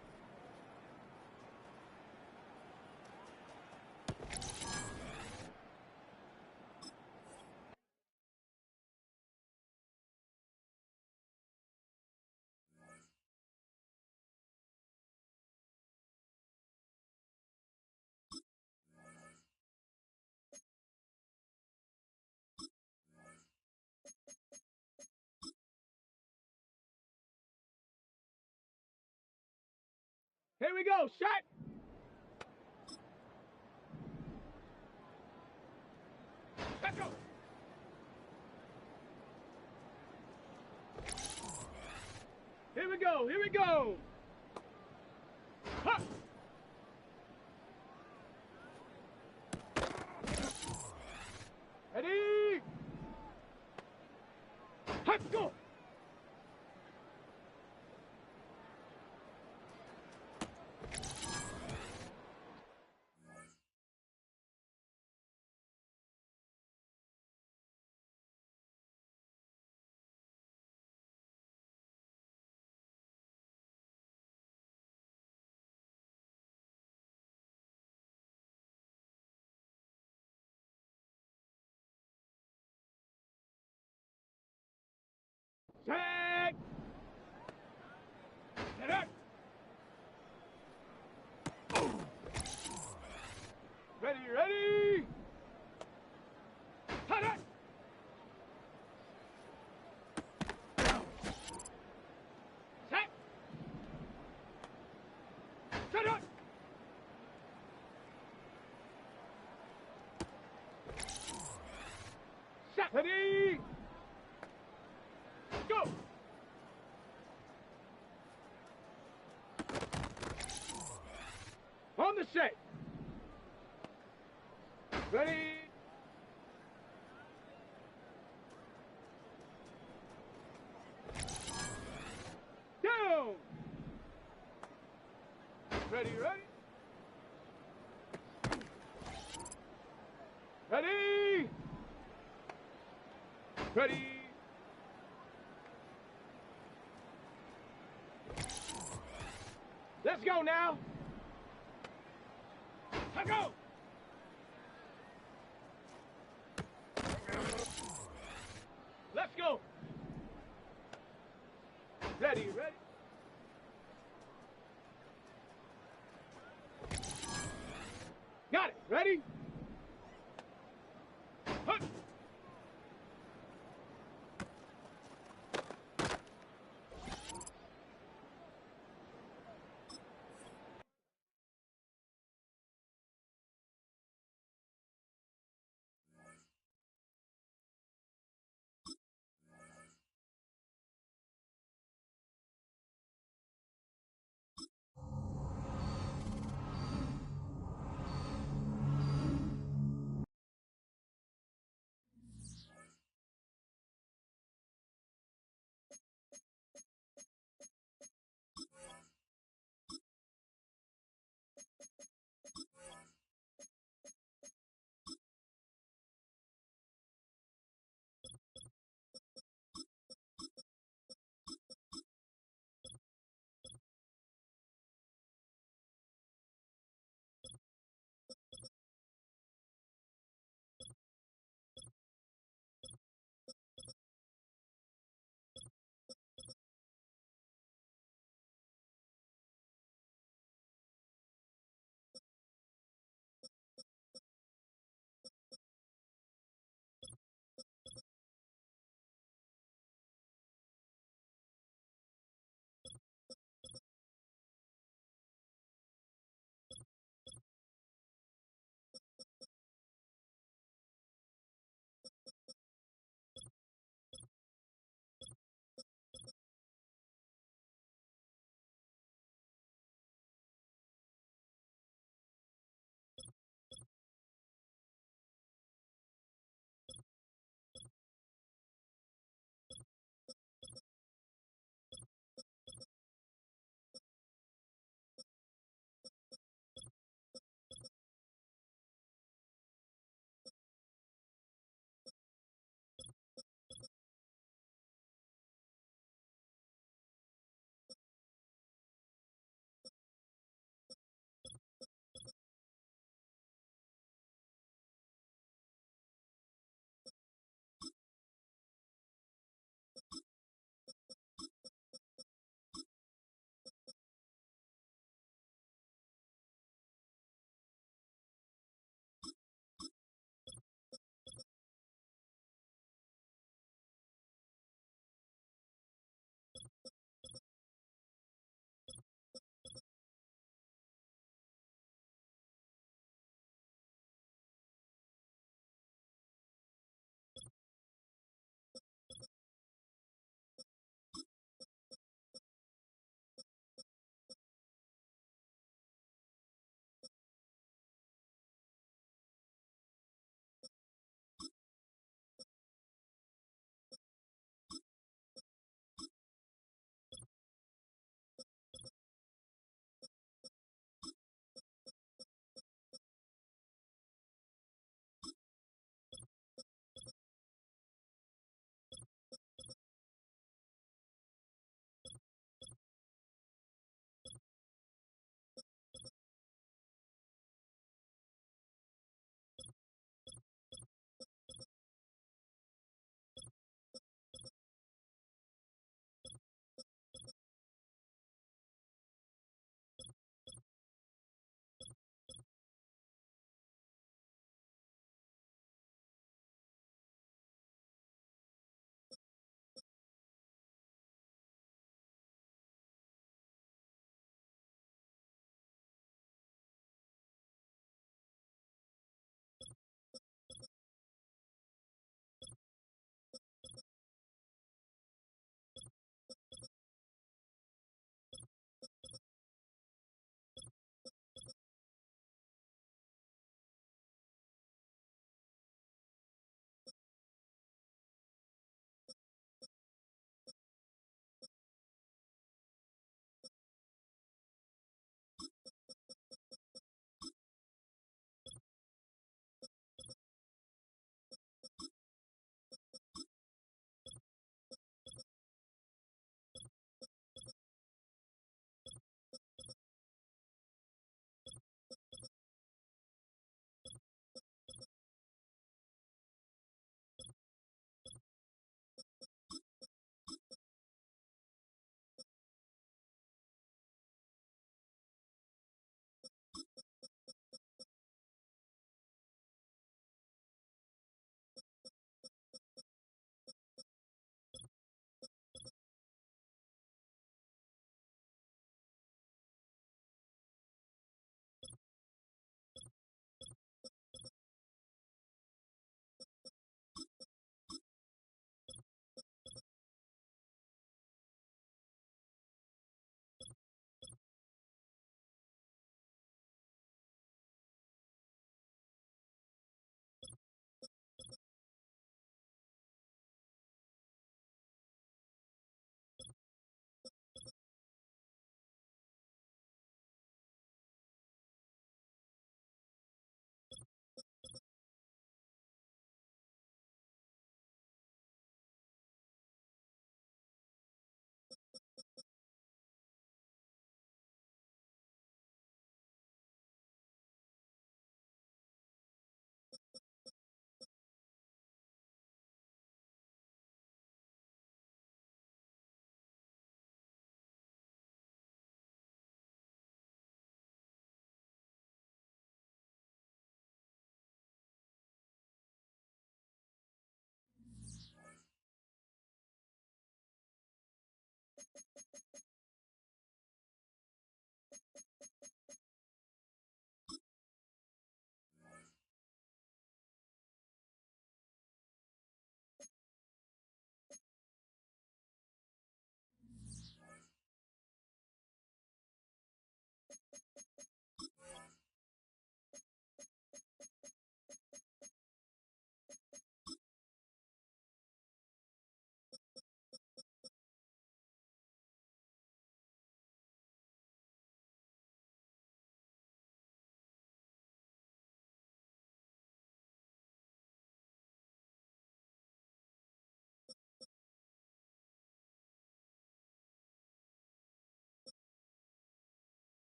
Here we go. Shot. Let's go. Here we go. Here we go. Ha. Ready? Let's go. Set. Set up. Ready, ready. Set up. Set. Set up. Set. Ready. Go. On the set. Ready. Down. Ready, ready. Ready. Ready. Let's go now. Let's go. Let's go. Ready, ready. Got it. Ready?